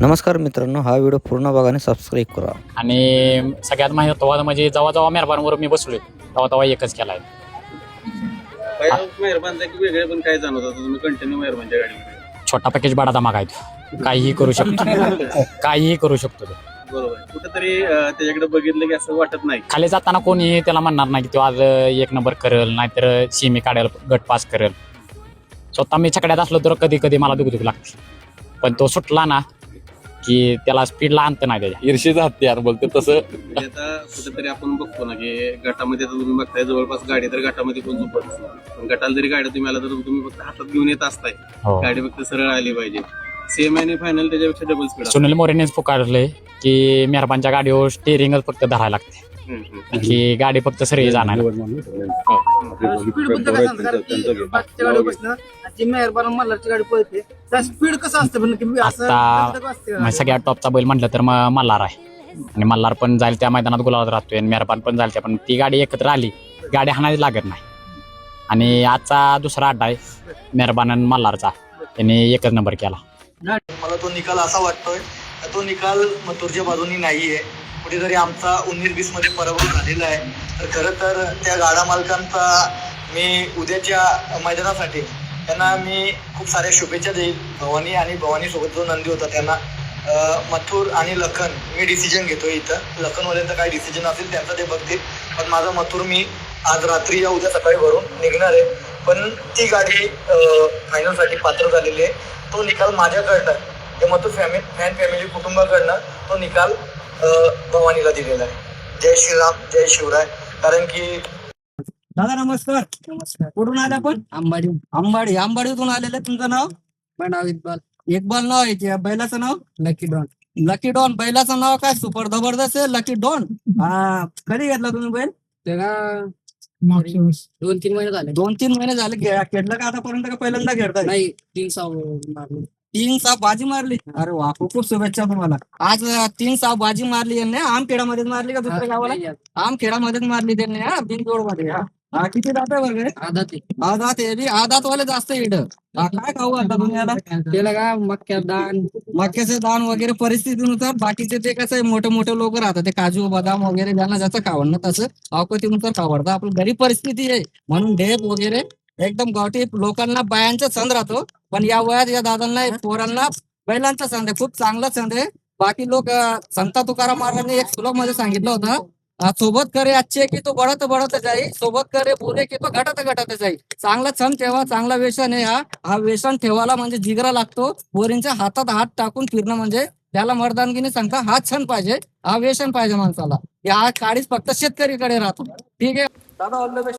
नमस्कार मित्रांनो, हा व्हिडिओ पूर्ण बघा आणि सबस्क्राईब करा. आणि सगळ्यात महत्त्वाचं म्हणजे जेव्हा मेहरबानवर मी बसलोय तेव्हा एकच केलाय. मेहरबानचा एक वेगळे पण काय जाणवत होतं तुम्ही कंटिन्यू मेहरबानच्या गाडीमध्ये? छोटा पॅकेज बडा धमाका आहे तो. काहीही करू शकतो काहीही करू शकतो तो. बरोबर आहे. कुठेतरी त्याच्याकडे बघितलं की असं वाटत नाही. खाली जाताना कोणी त्याला म्हणणार नाही की तो आज एक नंबर करेल, नाहीतर सीमी काढेल, गट पास करेल. स्वतः मी छकड्यात असलो तर कधी कधी मला दुख लागते, पण तो सुटला ना की त्याला स्पीडला अंत नाही त्याच्या. ईर्षेचा हत्यार बोलते तसं. म्हणजे आता कुठेतरी आपण बघतो ना की गटामध्ये तर तुम्ही बघताय जवळपास गाडी तर गटामध्ये कोण झोपत नाही. पण गटाला जरी गाडी तुम्ही आला तर तुम्ही फक्त हातात घेऊन येत असताय. हो. गाडी फक्त सरळ आली पाहिजे. सेमी आणि फायनल त्याच्यापेक्षा डबल स्पीड. सुनील मोरेनेच पुकारले की मेहरबानच्या गाडीवर स्टेरिंगच फक्त धरायला लागते, की गाडी फक्त सरळ जाणार. जी मेहरबान मल्हारची गाडी पळते त्या स्पीड कसं असतं पण की असं आता सगळ्यात टॉपचा बैल म्हटलं तर मल्हार आहे, आणि मल्हार पण जाईल त्या मैदानात गुलाबात राहतोय आणि मेहरबान पण जाईल त्या, पण ती गाडी एकत्र आली गाडी हाणायला लागत नाही. आणि आजचा दुसरा अड्डा आहे मेहरबान आणि मल्हारचा, त्यांनी एकच नंबर केला. मला तो निकाल असा वाटतोय तो निकाल मथुरच्या बाजूनी नाहीये. कुठेतरी आमचा 19-20 मध्ये पराभव झालेला आहे. तर खरं तर त्या गाडा मालकांचा मी उद्याच्या मैदानासाठी त्यांना मी खूप साऱ्या शुभेच्छा देईल. भवानी आणि भवानी सोबत जो नंदी होता त्यांना मथुर आणि लखन मी डिसिजन घेतोय इथं. लखनवाल्यांचं काय डिसिजन असेल त्यांचं ते बघतील, पण माझा मथुर मी आज रात्री या उद्या सकाळी भरून निघणार आहे. पण ती गाडी फायनलसाठी पात्र झालेली आहे. तो निकाल माझ्याकडनं ते मथुर फॅन फॅमिली कुटुंबाकडनं तो निकाल भवानीला दिलेला आहे. जय श्रीराम, जय शिवराय. कारण की दादा नमस्कार. कुठून आले आपण? आंबाडीतून आलेलं. तुमचं नाव? नाव इक्बाल नाव आहे. त्या बैलाचं नाव लकी डॉन. बैलाचं नाव काय सुपर जबरदस्त आहे, लकी डॉन. कधी घेतला तुम्ही बैल? त्याला 2-3 महिने झाले. 2-3 महिने झाले घेतलं का आतापर्यंत? का पहिल्यांदा घेतलाय? नाही, 3 साप बाजी मारली. अरे वा, खूप खूप शुभेच्छा तुम्हाला. आज 3 साप बाजी मारली यांनी. आमखेडामध्येच मारली का दुसऱ्या गावाला? आमखेडामध्येच मारली त्यांनी. बिनजोड मध्ये. किती जाते वगैरे? आदात आहे. आदात वाले जास्त इड. काय खाऊ आता तुम्ही आता? त्याला का मक्याचे दान वगैरे परिस्थितीनुसार. बाकीचे ते कसं आहे, मोठे मोठे लोक राहतात, ते काजू बदाम वगैरे ज्यांना ज्याचं खावडणं तसं अवकतीनुसार खावडतं. आपली गरीब परिस्थिती आहे म्हणून ढेप वगैरे एकदम गावठी लोकांना बायांचा छंद राहतो. पण या वयात या दादांना पोरांना बैलांचा छंद आहे. खूप चांगला छंद आहे. बाकी लोक संत तुकाराम महाराजांनी एक श्लोक मध्ये सांगितलं होतं, सोबत करे अच्छे की तो बढ़त बढ़त जाई, सोबत करे बुरे की तो घटत घटत जाई. चांगला छंद ठेवा, चांगला व्यसन आहे. हा व्यसन ठेवायला म्हणजे जिगरा लागतो. पोरींच्या हातात हात टाकून फिरणं म्हणजे त्याला मर्दानगीने सांगता हा छंद पाहिजे, हा व्यसन पाहिजे माणसाला. या काळीच फक्त शेतकरीकडे राहतो. ठीक आहे दादा, ऑल द बेस्ट.